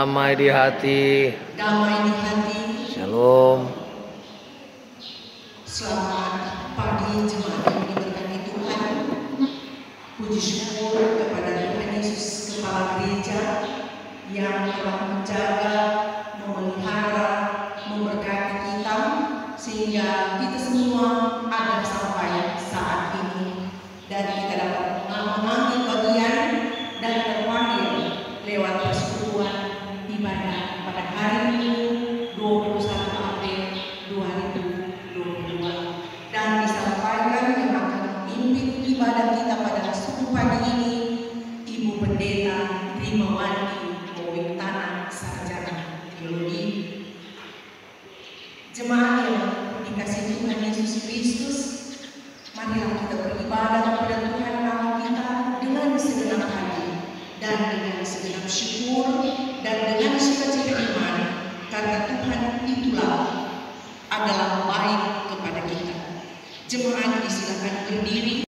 damai di hati. Shalom. Selamat pagi jemaat yang diberkati Tuhan. Puji syukur kepada Tuhan Yesus Kepala Gereja yang telah menjaga, memelihara, memberkati kita sehingga kita semua ada sampai saat ini dan kita dapat mengambil bagian dan terpanggil lewat persekutuan ibadah pada hari Minggu 21 April 2022 dan disampaikan yang akan memimpin ibadah kita pada subuh pagi ini Ibu Pendeta Rimawati Bowing Tanah, Sarjana Teologi. Jemaat yang dikasihi Tuhan Yesus Kristus, marilah kita beribadah kepada Tuhan Allah kita dengan segenap hati dan dengan segenap syukur dan dengan sukacita iman, karena Tuhan itulah adalah baik kepada kita. Jemaat disilakan berdiri.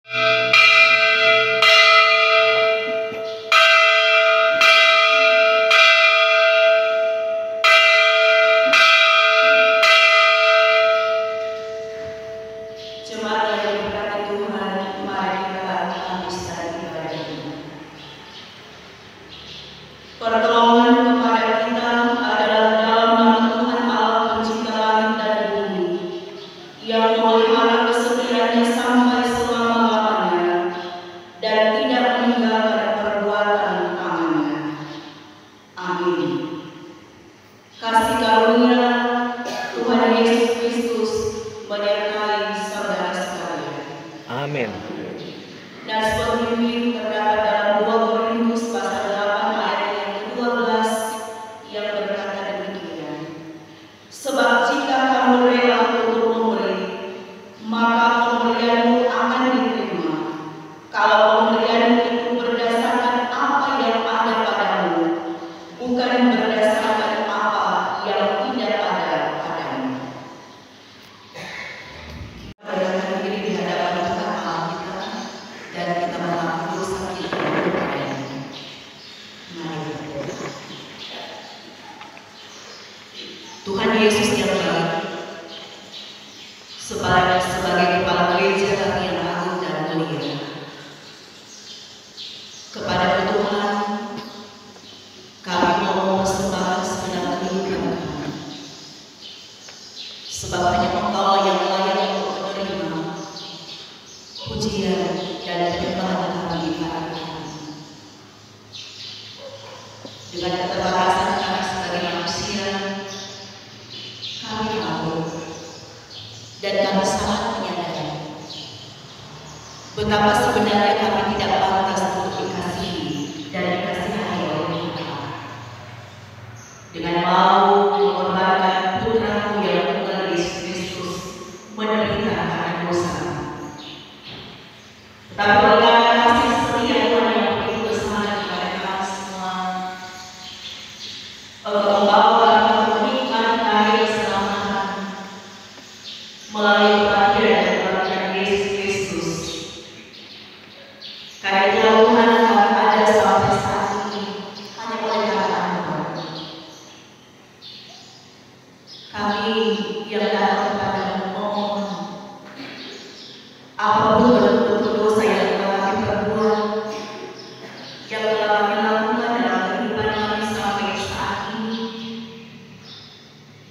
Tuhan Yesus yang baik, sebagai kepala gereja kami yang agung dan mulia, kepada Tuhan kami mau bersembah segenap kehidupan kami, sebab hanya Engkau yang layak untuk menerima pujian dan penyembahan kami di hadapan kami. Dengan keterbatasan kami sebagai manusia, kami tahu dan kami sangat menyadari betapa sebenarnya kami tidak pantas untuk dikasihi dan dikasihani oleh Tuhan. Dengan mau mengorbankan Putra-Mu yang tunggal Yesus Kristus menderita karena dosa, tetapi oleh karena kasih setia Tuhan yang begitu besar kepada kami semua, Engkau membawa melalui kematian dan kebangkitan Yesus Kristus. Karena Tuhan kami ada sampai saat ini hanya oleh karena Engkau. Kami yang datang kepadamu memohon, apapun bentuk dosa yang telah kami perbuat, yang telah kami lakukan dalam kehidupan kami sampai saat ini,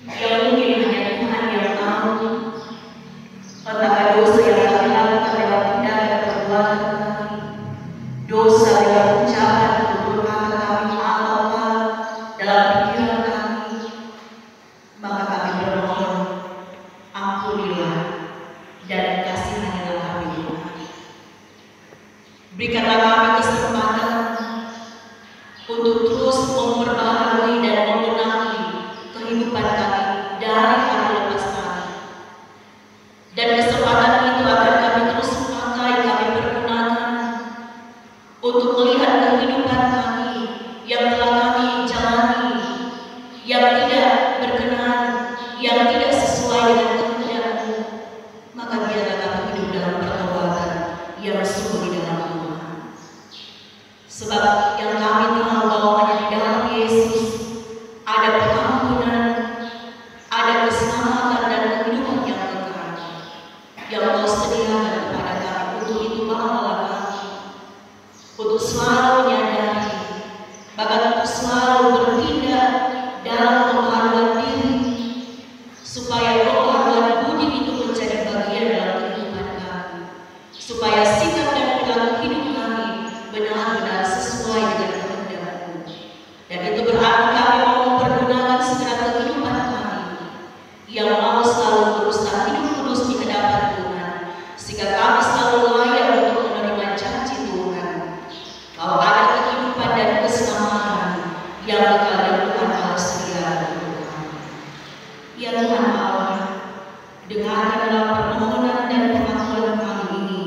yang mungkin hanya Tuhan yang tahu, dengarkanlah permohonan dan pengakuan kami ini.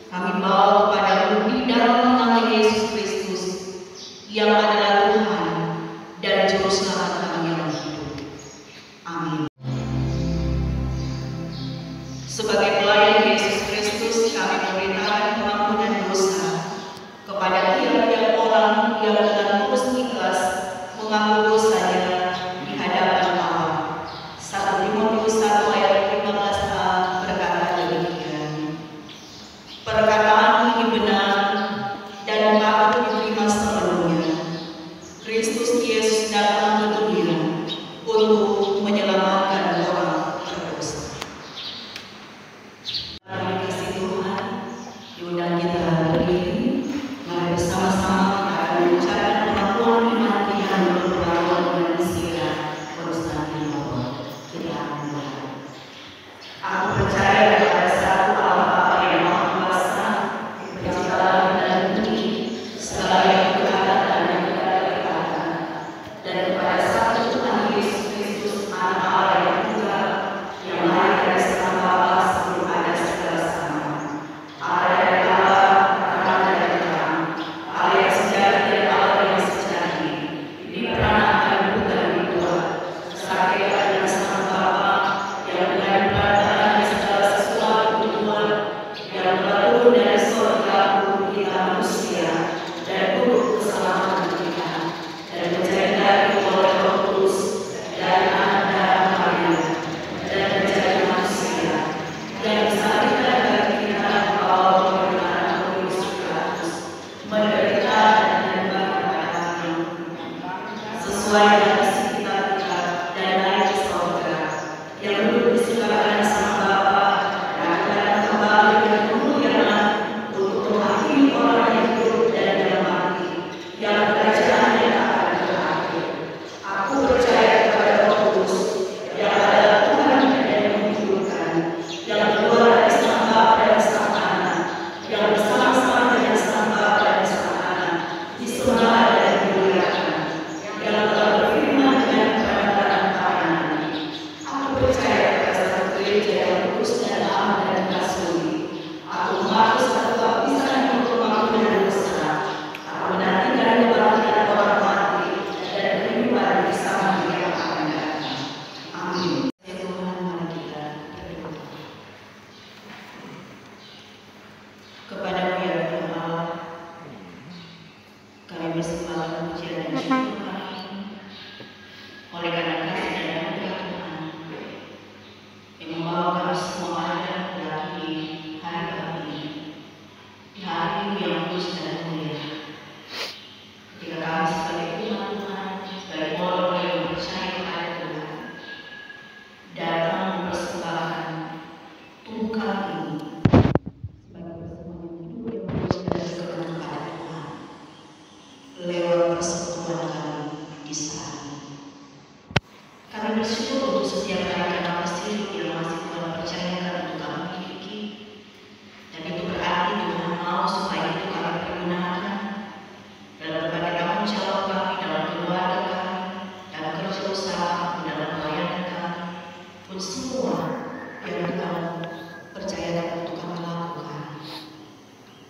Kami bawa kepada-Mu di dalam nama Yesus Kristus, yang adalah Tuhan dan Juru Selamat kami yang hidup. Amin. Sebagai pelayan Yesus Kristus, kami memerintahkan pengampunan dosa kepada tiap-tiap orang yang dengan tulus ikhlas mengaku dosanya di hadapan Allah. 1 Timotius 1 ayat 15a berkata demikian. Perkataan ini benar dan patut diterima sepenuhnya. Kristus Yesus datang ke dunia untuk menyelamatkan orang berdosa. Terima kasih Tuhan, diundang kita berdiri. Mari bersama-sama kita akan mengucapkan pengakuan iman yang berpengalaman dengan istilah Konstantinopel. Kita akan mulai. Aku percaya kepada satu Allah yang Maha Kuasa, Pencipta langit dan bumi, segala yang berada dan yang tidak berkata, dan kepada satu Tuhan Yesus Kristus, Anak Allah yang tunggal, yang lahir dari sang Bapa sebelum ada segala zaman. Allah dari Allah, terang dari terang, Allah yang sejati dan Allah yang sejati, diperankan bukan dibuat, sakit adalah sang Bapa yang dengan perantara segala sesuatu dibuat, yang turun dari surga untuk kita manusia dan untuk keselamatan kita, dan menjadi dari oleh Roh Kudus dari anak darah Maria, dan menjadi manusia, yang disalibkan bagi kita bahwa kebenaran Kristus Kristus menderita dan dibangkitkan sesuai dengan isi kita dan naik ke surga, yang duduk di sebelah kanan sang Bapa dan akan kembali dengan kemuliaan untuk menghakimi orang yang hidup dan yang mati, yang kerajaannya akan berakhir. Aku percaya kepada Roh Kudus, yang adalah Tuhan dan yang menghidupkan, yang keluar dari sang Bapa dan sang Anak, yang bersama-sama dengan sang Bapa dan sang Anak, disembah dan dimuliakan, yang telah berfirman dengan kebenaran kanan. Aku percaya kepada satu gereja yang kudus dan aman dan rasuli. Aku mengaku satu baptisan untuk pengampunan dosa. Aku menantikan kebangkitan orang mati dan kehidupan bersama Dia yang akan datang. Amin. Ya Tuhan, mari kita berdoa. Kepada-Mu ya Tuhan Allah, kami bersembahkan pujian dan syukur kami oleh karena kasih dan anugerah Tuhan yang membawa kami semua ada lagi di hari kami ini, di hari Minggu yang kudus dan mulia. Ketika kami sebagai umat Tuhan, sebagai orang yang percaya kepada Tuhan, datang mempersembahkan tubuh kami sebagai persembahan hidup yang kudus dan berkenan kepada Tuhan lewat persekutuan kami di saat ini. Kami bersyukur untuk setiap rangkaian nafas hidup yang masih Tuhan percayakan untuk kami miliki, dan itu berarti Tuhan mau supaya itu kami pergunakan dalam berbagai tanggung jawab kami, dalam keluarga kami, dalam kerja usaha kami, dalam pelayanan kami, pun semua yang Tuhan percayakan untuk kami lakukan.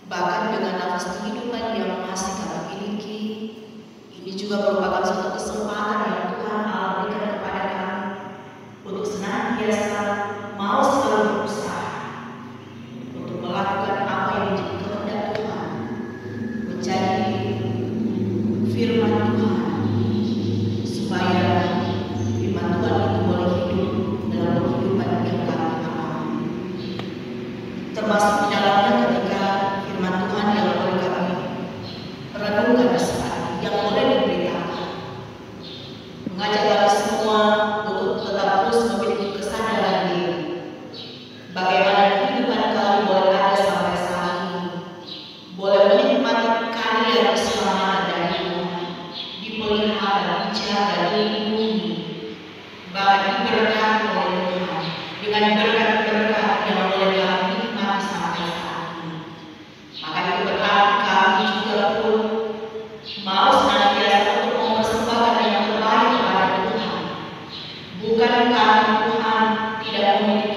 Bahkan dengan nafas kehidupan yang masih kami miliki, ini juga merupakan suatu kesempatan yang Tuhan Allah berikan kepada kami untuk senantiasa mau selalu berusaha untuk melakukan apa yang menjadi kehendak Tuhan, mencari firman Tuhan, supaya firman Tuhan itu boleh hidup dalam kehidupan yang kami alami. Termasuk di dalamnya ketika firman Tuhan yang boleh kami renungkan saat ini, yang boleh diberitakan, mengajak kami semua untuk tetap terus memiliki kesadaran diri bagaimana kehidupan kami boleh ada sampai saat ini, boleh menikmati karya keselamatan dari Tuhan, dipelihara, dijaga, dilindungi, bahkan diberkati oleh Tuhan dengan berkat-berkat yang boleh kami nikmati sampai saat ini. Maka itu berarti kami juga pun mau senantiasa untuk mempersembahkan yang terbaik kepada Tuhan. Bukan karena Tuhan tidak memiliki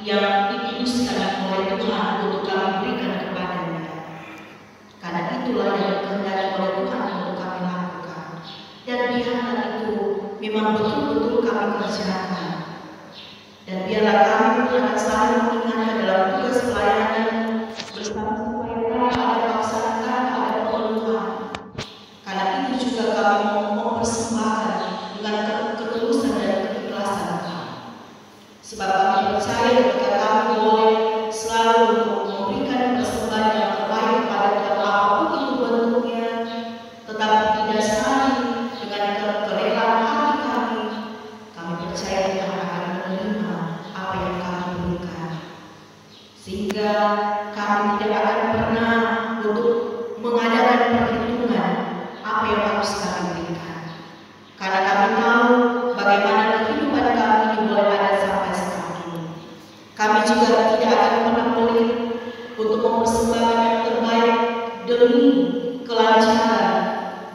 yang dikuduskan oleh Tuhan untuk kami berikan kepadanya. Karena itulah yang dikehendaki oleh Tuhan untuk kami lakukan. Dan biarlah itu memang betul-betul kami kerjakan. Dan biarlah kami pun akan saling mengingatkan dalam tugas pelayanan bersama supaya kami ada laksanakan, ada pemenuhan. Karena itu juga kami mau mempersembahkan dengan ketulusan dan keikhlasan kami. Sebab kami percaya ketika kami boleh selalu memberikan persembahan yang terbaik kepada Tuhan apapun itu bentuknya, tetapi didasari dengan kerelaan hati kami percaya Tuhan akan menerima apa yang kami berikan. Sehingga kami tidak akan pernah untuk mengadakan perhitungan apa yang harus kami berikan. Karena kami tahu bagaimana kehidupan kami dimulai ada sampai saat ini. Kami juga tidak akan pernah pelit untuk mempersembahkan yang terbaik demi kelancaran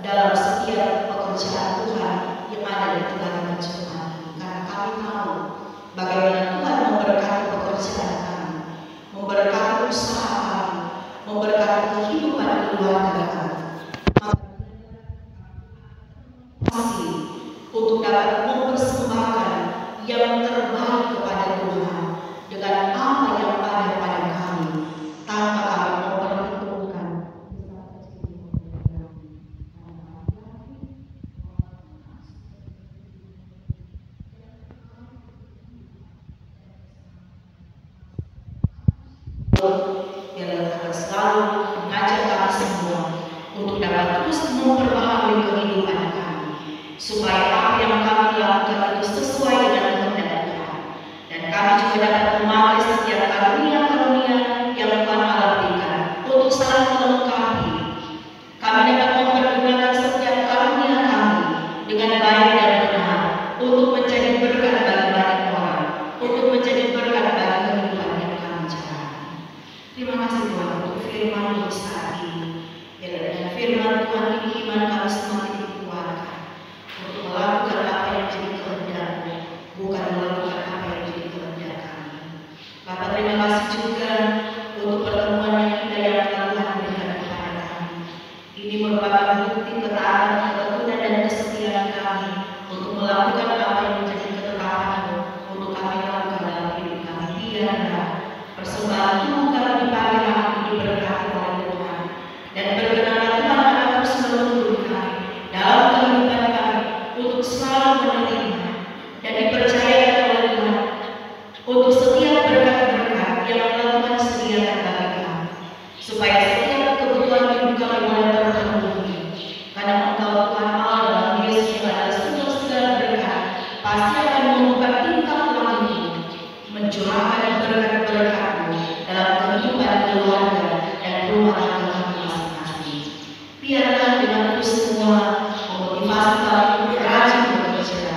dalam setiap pekerjaan Tuhan yang ada di tengah-tengah jemaat. Karena kami tahu bagaimana Tuhan memberkati pekerjaan kami, memberkati usaha kami, memberkati kehidupan keluarga kami. Masih untuk dapat mempersembahkan yang terbaik kepada Tuhan dengan apa yang ada pada kami, tanpa kami memperhitungkan. Biarlah Tuhan selalu mengajak kami semua untuk dapat terus memperbaharui kehidupan kami, supaya apa yang kami lakukan itu sesuai dengan kehendak Tuhan, dan kami juga dapat memakai setiap karunia-karunia yang Tuhan Allah berikan untuk saling melengkapi. Kami dapat mempergunakan setiap karunia kami dengan baik dan benar untuk menjadi berkat bagi banyak orang, untuk menjadi berkat bagi kehidupan yang kami jalani. Terima kasih Tuhan untuk firman untuk saat ini. Dan firman Tuhan ini iman kami semakin dikuatkan untuk melakukan apa yang menjadi kehendak-Mu, bukan melakukan apa yang menjadi kehendak kami. Bapak, terima kasih juga untuk pertemuan yang indah yang telah Tuhan berikan kepada kami. Ini merupakan bukti ketaatan, ketekunan dan kesetiaan kami untuk melakukan apa yang menjadi ketetapan-Mu untuk kami lakukan dalam hidup kami. Biarlah persembahan tubuh kami di pagi hari ini diberkati oleh Tuhan, dan berkenanlah Tuhan akan terus menuntun kami dalam kehidupan kami untuk selalu menerima dan dipercayakan oleh Tuhan untuk setiap berkat-berkat yang telah Tuhan sediakan bagi kami, supaya setiap kebutuhan hidup kami boleh terpenuhi. Karena Engkau Tuhan Allah dalam Yesus yang adalah sumber segala berkat, pasti akan membuka tingkap langit, mencurahkan berkat-berkat-Mu dalam kehidupan keluarga dan rumah tangga kami masing-masing. Biarlah dengan itu semua memotivasi kami untuk rajin bekerja,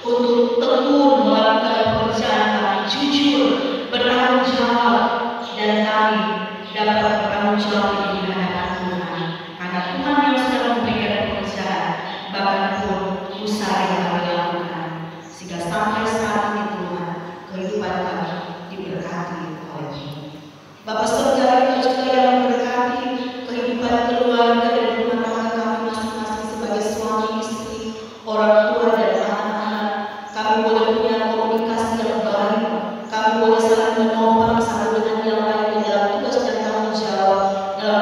untuk tekun melakukan pekerjaan kami jujur, bertanggung jawab, dan kami dapat bertanggung jawab di hadapan Tuhan. Karena Tuhan yang sudah memberikan pekerjaan, bahkan pun usaha yang kami lakukan, sehingga sampai saat ini Tuhan kehidupan kami diberkati oleh-Mu. Bapak Saudara juga yang memberkati kehidupan keluarga dan rumah tangga kami masing-masing sebagai suami istri, orang tua dan anak-anak. Kami boleh punya komunikasi yang baik, kami boleh saling menopang satu dengan yang lain dalam tugas dan tanggung jawab dalam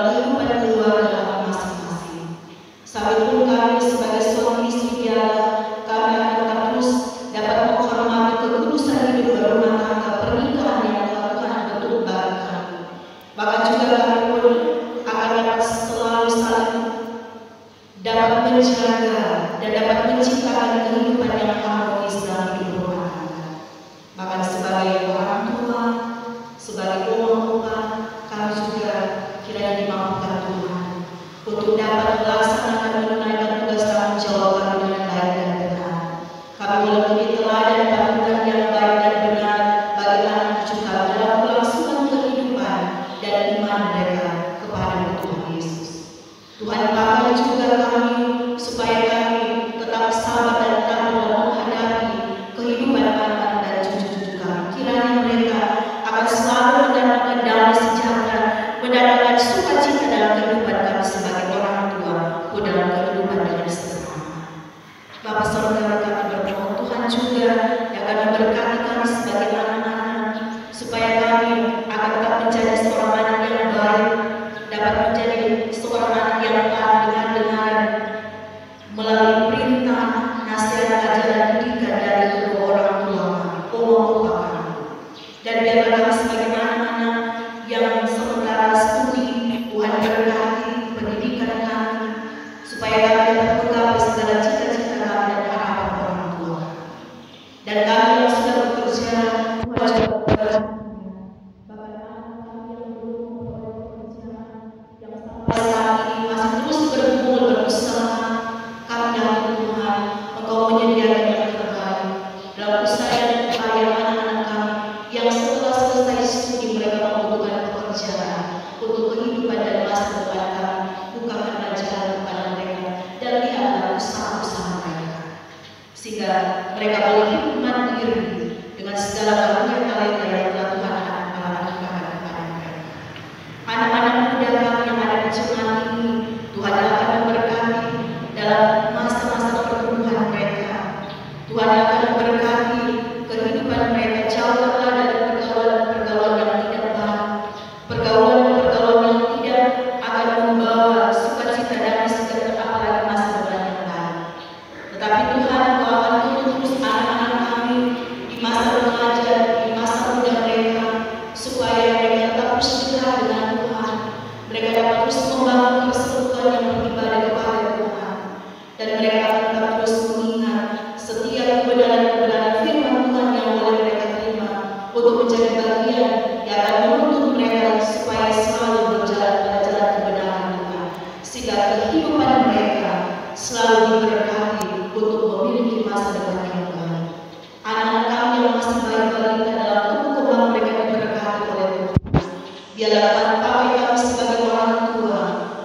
yang setelah selesai studi mereka membutuhkan pekerjaan untuk kehidupan dan masa depan kami. Bukakanlah jalan kepada mereka dan lihatlah usaha-usaha mereka, sehingga mereka boleh hidup mandiri dengan segala karunia talenta yang telah Tuhan anugerahkan kepada mereka. Anak-anak muda kami yang ada di jemaat ini, Tuhan akan memberkati dalam masa-masa pertumbuhan mereka. Tuhan akan memberkati kehidupan mereka, jauhkanlah dari pergaulan-pergaulan yang tidak baik, pergaulan-pergaulan yang tidak akan membawa sukacita dan sejahtera apalagi masa depan yang baik. Tetapi Tuhan, Kau akan terus anak-anak kami di masa remaja, di masa muda mereka, supaya mereka tetap bersedia dengan Tuhan. Mereka dapat terus membangun persekutuan yang beribadah kepada Tuhan, dan mereka akan tetap terus mengingat setiap kebenaran-kebenaran firman Tuhan yang boleh mereka terima untuk menjadi bagian yang akan menuntun mereka supaya selalu berjalan pada jalan kebenaran Tuhan, sehingga kehidupan mereka selalu diberkati untuk memiliki masa depan yang baik. Anak-anak kami yang masih bayi-balita dalam tubuh kembang mereka diberkati oleh Tuhan. Biarlah pakai kami sebagai orang tua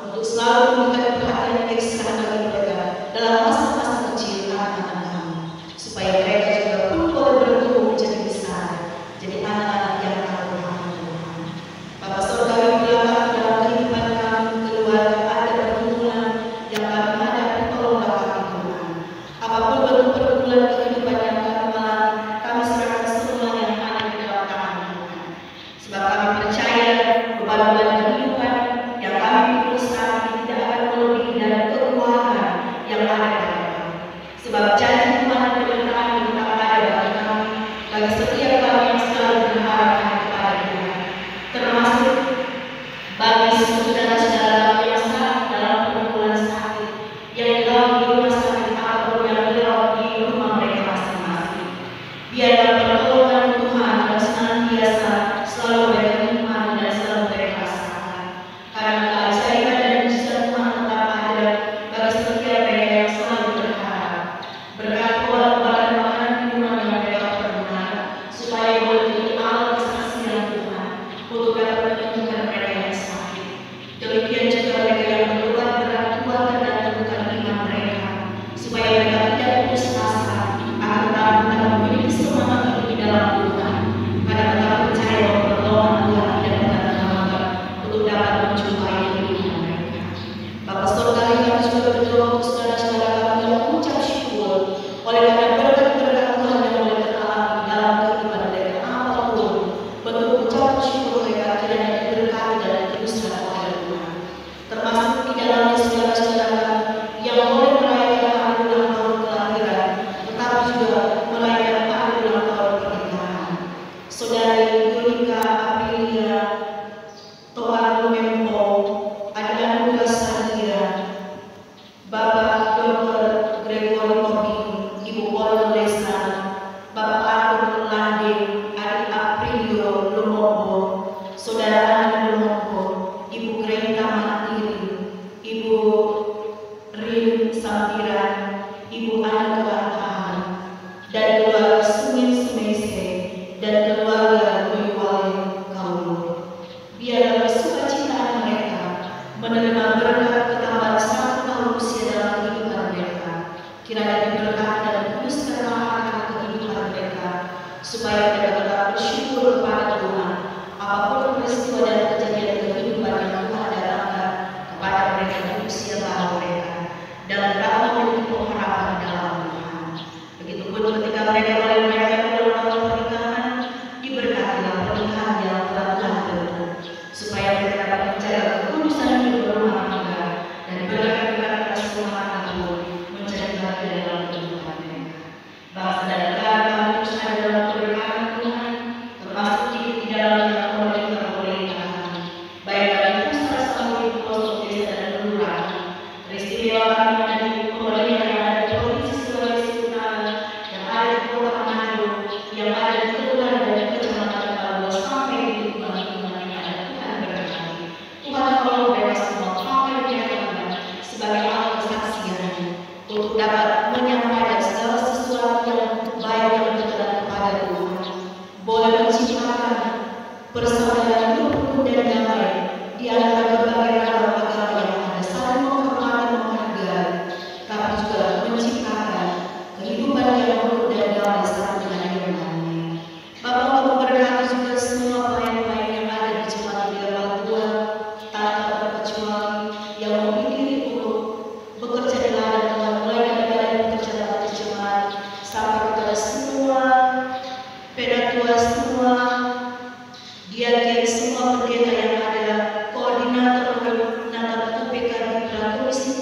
untuk selalu memberikan perhatian ekstra bagi mereka dalam masa-masa kecil anak-anak kami, supaya mereka juga pun boleh bertumbuh menjadi besar, jadi anak-anak yang tahu Tuhan. Bapa Surgawi, biarlah dalam kehidupan kami, keluarga ada pergumulan yang kami hadapi, tolonglah kami Tuhan. Apapun bentuk pergumulan kehidupan yang kami alami, kami serahkan semuanya yang ada di dalam tangan Tuhan. Sebab kami percaya beban-beban kehidupan yang kami pikul saat ini tidak akan melebihi dari kekuatan yang ada pada kami. Sebab janji Tuhan dan kebenaran tetap ada bagi kami, bagi setiap kami yang selalu berharap kepada Tuhan. Termasuk bagi saudara-saudara kami yang saat dalam pergumulan sakit, yang dirawat di rumah sakit ataupun yang dirawat di rumah mereka masing-masing. Biarlah pertolongan Tuhan yang senantiasa selalu mereka nikmati dan selalu mereka rasakan. Karena keajaiban dan mujizat Tuhan tetap ada bagi setiap mereka yang selalu berharap. Berkat obat-obatan makanan minuman yang mereka pergunakan, supaya boleh menjadi alat kesaksian Tuhan untuk dapat menyembuhkan mereka yang sakit. Demikian juga mereka yang berdoa berat, kuatkan dan teguhkan iman mereka, supaya mereka tidak putus asa, akan tetap memiliki semangat hidup di dalam Tuhan, karena tetap percaya bahwa pertolongan Tuhan tidak pernah terlambat untuk dapat menjumpai kehidupan mereka. Bapa Surgawi, kami juga berdoa untuk saudara-saudara kami yang mengucap syukur oleh karena berkat-berkat Tuhan yang boleh teralami dalam kehidupan mereka, apapun bentuk ucapan syukur mereka kiranya diberkati dan diteruskan oleh Tuhan. Termasuk di dalamnya saudara-saudara kami yang boleh merayakan hari ulang tahun kelahiran, tetapi juga merayakan hari ulang tahun pernikahan. Saudari Yulika Aprilia Tohano Mempo, Adilan Nuga Sandira, Bapak Dr. Gregory Tobing, Ibu Polo Lesana, Bapak Arthur Lande, Adik Aprilio Lumombo, Saudara Andi Lumombo, Ibu Greta Mantiri, Ibu Rin Sampiran, Ibu Ani Kelantahan, dan keluarga Sumin Sumese, dan keluarga Guyuwale Kaulo. menciptakan persaudaraan hidup rukun dan damai di antara berbagai ragam agama yang ada, saling menghormati dan menghargai, tapi juga menciptakan kehidupan yang rukun dan damai satu dengan yang lainnya. Bapak memberkati juga semua pelayan-pelayan yang ada di jemaat di dalam Tuhan tanpa terkecuali yang memilih untuk bekerja di ladang Tuhan, mulai daripada pekerjaan di jemaat sampai kepada semua pedatua, semua diaken, semua pendeta yang ada, koordinator UPK,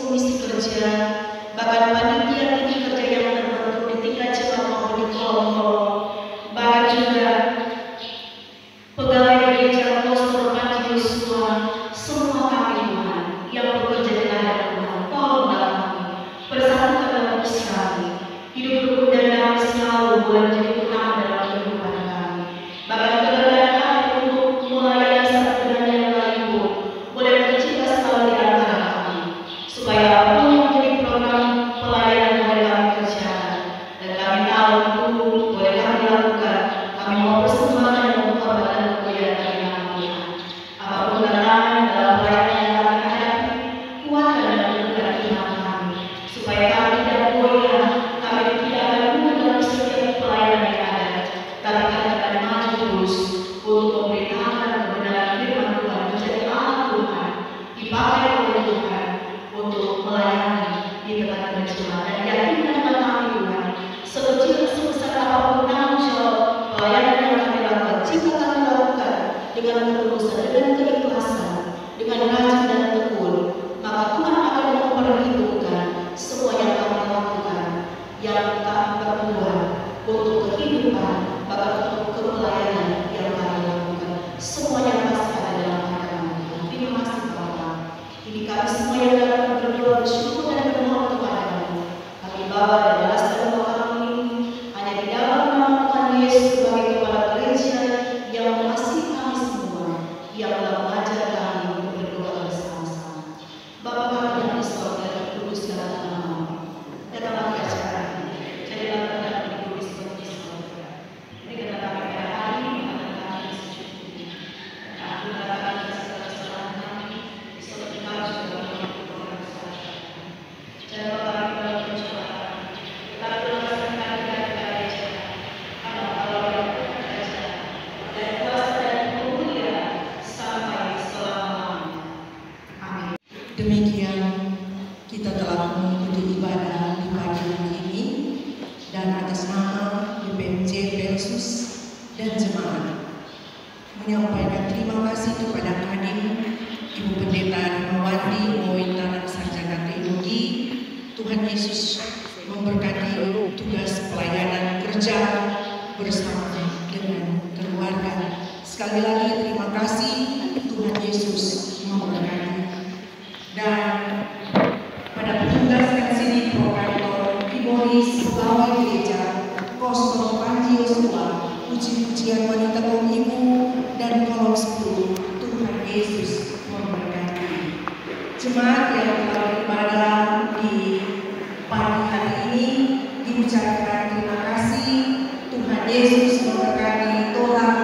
komisi kerja, bahkan panitia tinggi kerja yang terbentuk di tingkat jemaat maupun di kolom-kolom, bahkan juga pegawai gereja, pastor, majelis Tuhan, semua kami Tuhan yang bekerja di ladang Tuhan, tolonglah kami bersatukan dalam Israel, hidup rukun dan damai selalu boleh menjadi utama dalam kehidupan kami. Bahkan keberadaan kami untuk melayani satu dengan yang lain pun boleh tercipta selalu di antara kami, supaya apapun yang menjadi program pelayanan boleh kami kerjakan, dan kami tahu itu boleh kami lakukan. Kami mau persembahkan dan pengorbanan kemuliaan bagi nama Tuhan. Apapun tantangan dalam pelayanan yang kami hadapi, kuatkan dan teguhkan iman kami, supaya kami tidak goyah, kami tidak akan mundur dalam setiap pelayanan yang ada, tapi kami akan maju terus untuk memberitakan kebenaran firman Tuhan, menjadi alat Tuhan, dipakai oleh Tuhan untuk melayani di tengah-tengah jemaat, dan yakinkan kami Tuhan, sekecil sebesar apapun tanggung jawab pelayanan yang kami lakukan, jika kami lakukan dengan ketulusan, dengan keikhlasan, dengan rajin dan tekun, maka Tuhan akan memperhitungkan semua yang kami lakukan, yang kami perbuat untuk kehidupan, bahkan untuk kepelayanan yang kami lakukan. Semuanya pasti ada dalam hati kami. Terima kasih Bapak. Ini kami semua yang dapat berdoa, bersyukur dan bermohon kepadamu. Kami bawa dan balaskan doa kami ini hanya di dalam nama Tuhan Yesus sebagai kepala gereja yang mengasihi kami semua, yang telah mengajar kami untuk berdoa bersama-sama. Bapa kami yang di sorga, dikuduskanlah namamu. Datanglah kerajaan ini, jadilah kehendakmu di bumi seperti di sorga. Berikanlah kami pada hari ini makanan kami secukupnya, dan ampunilah kami segala kesalahan kami, seperti kami juga mengampuni orang kesalahan kami. Jangan bawa kami dalam pencobaan, tetapi lepaskan kami dari bahaya jahat. Karena Engkau yang kerajaan dan kuasa dan kemuliaan sampai selama-lamanya. Amin. Demikian kita telah mengikuti ibadah di pagi hari ini, dan atas nama BPMJ Versus dan jemaat menyampaikan terima kasih kepada Kadin Ibu Pendeta Rahmawati Mointanan Sarjana Teologi. Tuhan Yesus memberkati tugas pelayanan kerja bersama dengan keluarga. Sekali lagi terima kasih, Tuhan Yesus memberkati. Dan pada petugas sini provider, Iboris, pegawai gereja, Kostor, Panji Yosua, puji-pujian wanita kaum ibu, dan kolom 10, Tuhan Yesus memberkati. Jemaat yang telah beribadah di pagi hari ini diucapkan terima kasih. Tuhan Yesus memberkati. Tolak